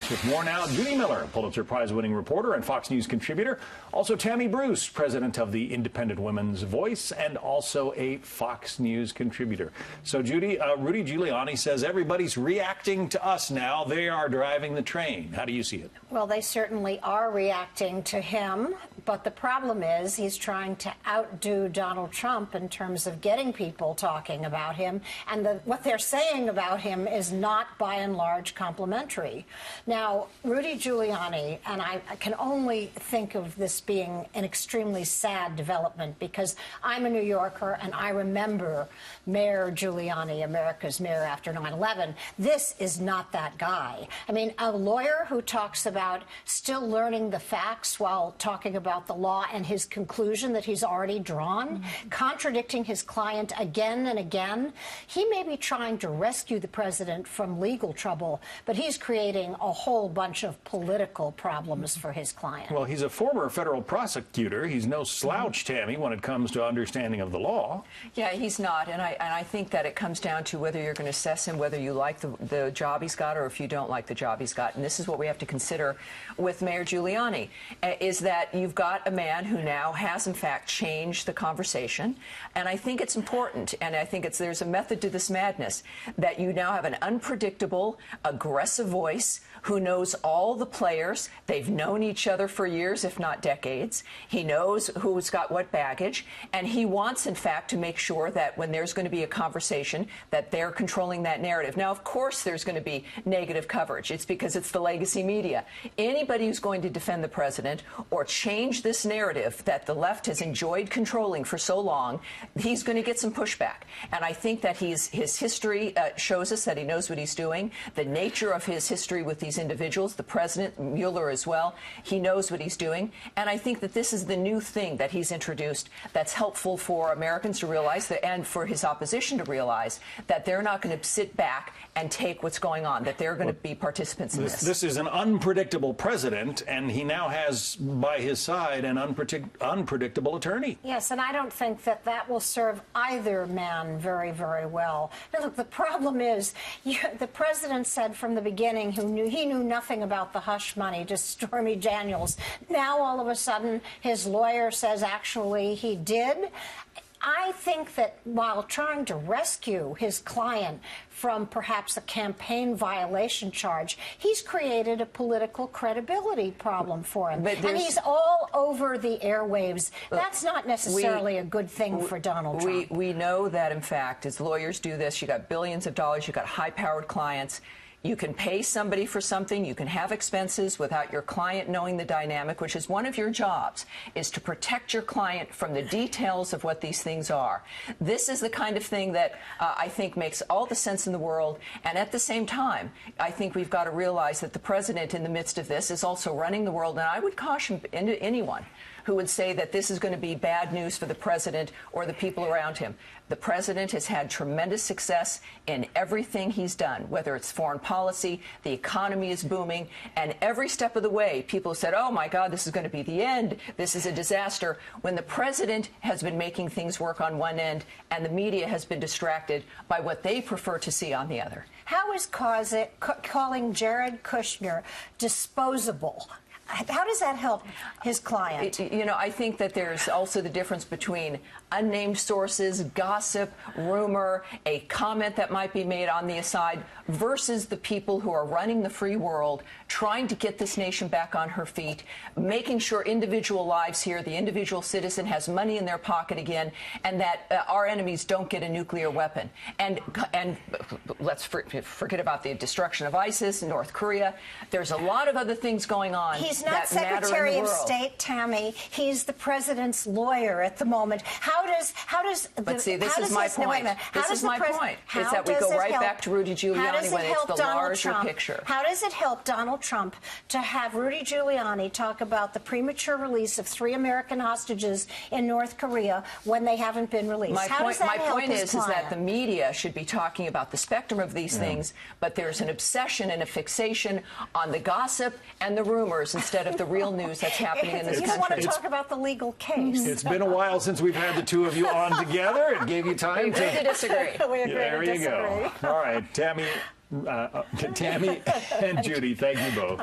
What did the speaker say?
With more now, Judy Miller, Pulitzer Prize-winning reporter and Fox News contributor. Also, Tammy Bruce, president of the Independent Women's Voice and also a Fox News contributor. So, Judy, Rudy Giuliani says everybody's reacting to us now. They are driving the train. How do you see it? Well, they certainly are reacting to him. But the problem is he's trying to outdo Donald Trump in terms of getting people talking about him. And what they're saying about him is not, by and large, complimentary. Now, Rudy Giuliani, and I can only think of this being an extremely sad development because I'm a New Yorker and I remember Mayor Giuliani, America's mayor after 9/11. This is not that guy. I mean, a lawyer who talks about still learning the facts while talking about the law and his conclusion that he's already drawn, contradicting his client again and again. He may be trying to rescue the president from legal trouble, but he's creating a whole bunch of political problems for his client. Well, he's a former federal prosecutor. He's no slouch, Tammy, when it comes to understanding of the law. Yeah, he's not. And I think that it comes down to whether you're going to assess him, whether you like the job he's got or if you don't like the job he's got. And this is what we have to consider with Mayor Giuliani, is that you've got a man who now has, in fact, changed the conversation. And I think it's important, and I think there's a method to this madness, that you now have an unpredictable, aggressive voice who knows all the players. They've known each other for years, if not decades. He knows who's got what baggage, and he wants, in fact, to make sure that when there's going to be a conversation, that they're controlling that narrative. Now, of course, there's going to be negative coverage. It's because it's the legacy media. Anybody who's going to defend the president or change this narrative that the left has enjoyed controlling for so long, he's going to get some pushback. And I think that his history shows us that he knows what he's doing. The nature of his history with these individuals, the president, Mueller as well, he knows what he's doing. And I think that this is the new thing that he's introduced that's helpful for Americans to realize that, and for his opposition to realize, that they're not going to sit back and take what's going on, that they're going to be participants in this. This is an unpredictable president, and he now has by his side an unpredictable attorney. Yes, and I don't think that will serve either man very, very well. Now, look, the problem is the president said from the beginning he knew nothing about the hush money to Stormy Daniels. Now, all of a sudden, his lawyer says actually he did. I think that while trying to rescue his client from perhaps a campaign violation charge, he's created a political credibility problem for him. And he's all over the airwaves. That's not necessarily a good thing for Donald Trump. We know that, in fact, as lawyers do this, you got billions of dollars, you got high-powered clients. You can pay somebody for something, you can have expenses without your client knowing the dynamic, which is one of your jobs, is to protect your client from the details of what these things are. This is the kind of thing that I think makes all the sense in the world. And at the same time, I think we've got to realize that the president in the midst of this is also running the world. And I would caution anyone who would say that this is going to be bad news for the president or the people around him. The president has had tremendous success in everything he's done, whether it's foreign policy, the economy is booming, and every step of the way, people have said, oh, my God, this is going to be the end. This is a disaster. When the president has been making things work on one end and the media has been distracted by what they prefer to see on the other. How is calling Jared Kushner disposable? How does that help his client? I think that there's also the difference between unnamed sources, gossip, rumor, a comment that might be made on the aside, versus the people who are running the free world, trying to get this nation back on her feet, making sure individual lives here, the individual citizen has money in their pocket again, and that our enemies don't get a nuclear weapon. And let's forget about the destruction of ISIS in North Korea. There's a lot of other things going on. He's not Secretary of State, Tammy. He's the president's lawyer at the moment. But see, this is my point. This is my point. Is that we go right back to Rudy Giuliani when it's the larger picture. How does it help Donald Trump to have Rudy Giuliani talk about the premature release of 3 American hostages in North Korea when they haven't been released? My point is that the media should be talking about the spectrum of these things, but there's an obsession and a fixation on the gossip and the rumors instead of the real news that's happening in this country. You don't want to talk about the legal case. It's been a while since we've had the two of you on together. It gave you time to disagree. We agree there to you disagree. go. All right, Tammy, Tammy and Judy, thank you both.